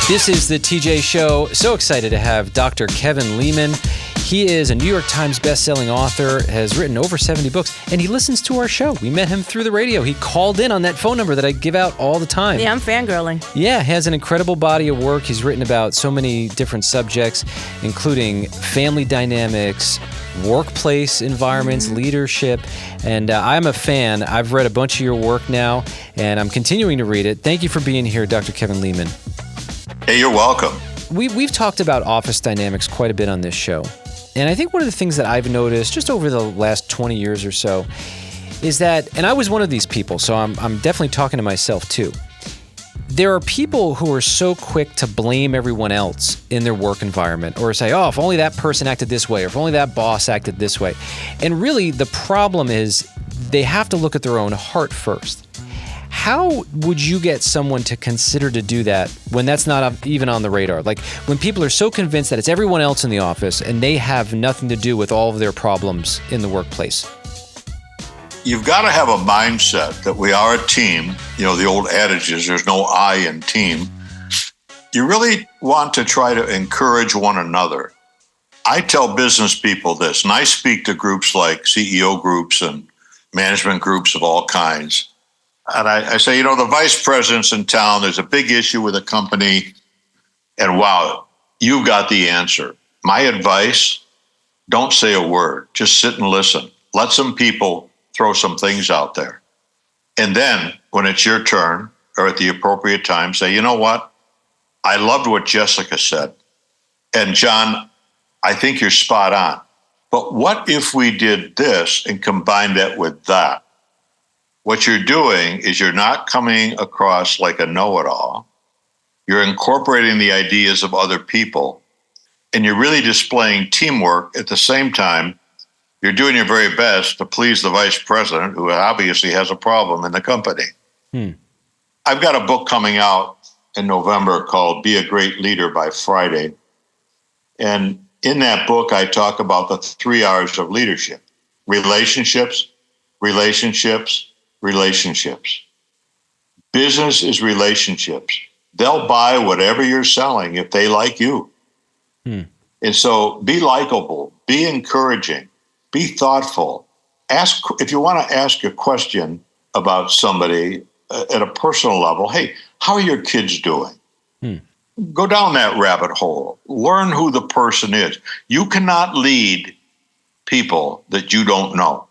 This is the TJ Show. So excited to have Dr. Kevin Leman. He is a New York Times bestselling author, has written over 70 books, and he listens to our show. We met him through the radio. He called in on that phone number that I give out all the time. Yeah, I'm fangirling. Yeah, has an incredible body of work. He's written about so many different subjects, including family dynamics, workplace environments, leadership, and I'm a fan. I've read a bunch of your work now, and I'm continuing to read it. Thank you for being here, Dr. Kevin Leman. Hey, you're welcome. We've talked about office dynamics quite a bit on this show. And I think one of the things that I've noticed just over the last 20 years or so is that, and I was one of these people, so I'm definitely talking to myself too. There are people who are so quick to blame everyone else in their work environment or say, oh, if only that person acted this way, or if only that boss acted this way. And really the problem is they have to look at their own heart first. How would you get someone to consider to do that when that's not even on the radar? Like when people are so convinced that it's everyone else in the office and they have nothing to do with all of their problems in the workplace? You've got to have a mindset that we are a team. You know, the old adage is there's no I in team. You really want to try to encourage one another. I tell business people this, and I speak to groups like CEO groups and management groups of all kinds. And I say, you know, the vice president's in town, there's a big issue with a company, and wow, you got the answer. My advice, don't say a word. Just sit and listen. Let some people throw some things out there. And then when it's your turn or at the appropriate time, say, you know what? I loved what Jessica said. And John, I think you're spot on. But what if we did this and combined that with that? What you're doing is you're not coming across like a know-it-all. You're incorporating the ideas of other people, and you're really displaying teamwork. At the same time, you're doing your very best to please the vice president, who obviously has a problem in the company. I've got a book coming out in November called Be a Great Leader by Friday. And in that book, I talk about the 3 R's of leadership: relationships, relationships, relationships. Business is relationships. They'll buy whatever you're selling if they like you. And so be likable, be encouraging, be thoughtful. Ask, if you want to ask a question about somebody at a personal level, hey, how are your kids doing? Go down that rabbit hole. Learn who the person is. You cannot lead people that you don't know.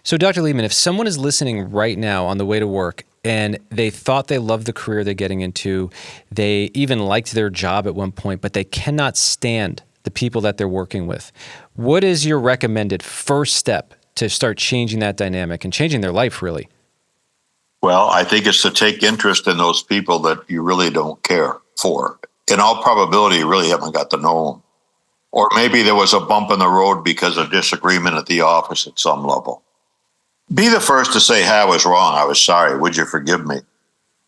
So, Dr. Leman, if someone is listening right now on the way to work and they thought they loved the career they're getting into, they even liked their job at one point, but they cannot stand the people that they're working with, what is your recommended first step to start changing that dynamic and changing their life, really? Well, I think it's to take interest in those people that you really don't care for. In all probability, you really haven't got to know them. Or maybe there was a bump in the road because of disagreement at the office at some level. Be the first to say, hey, I was wrong. I was sorry. Would you forgive me?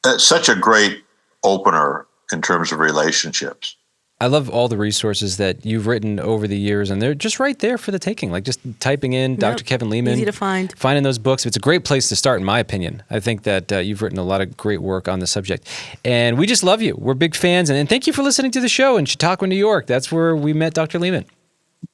It's such a great opener in terms of relationships. I love all the resources that you've written over the years, and they're just right there for the taking. Like just typing in Dr. Kevin Leman. Easy to find. Finding those books. It's a great place to start, in my opinion. I think that you've written a lot of great work on the subject. And we just love you. We're big fans. And thank you for listening to the show in Chautauqua, New York. That's where we met Dr. Leman.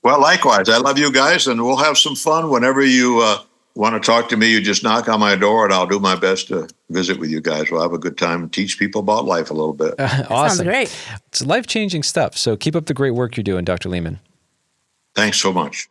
Well, likewise. I love you guys, and we'll have some fun whenever you want to talk to me. You just knock on my door, and I'll do my best to visit with you guys. We'll have a good time and teach people about life a little bit. Awesome. Sounds great. It's life-changing stuff. So keep up the great work you're doing, Dr. Leman. Thanks so much.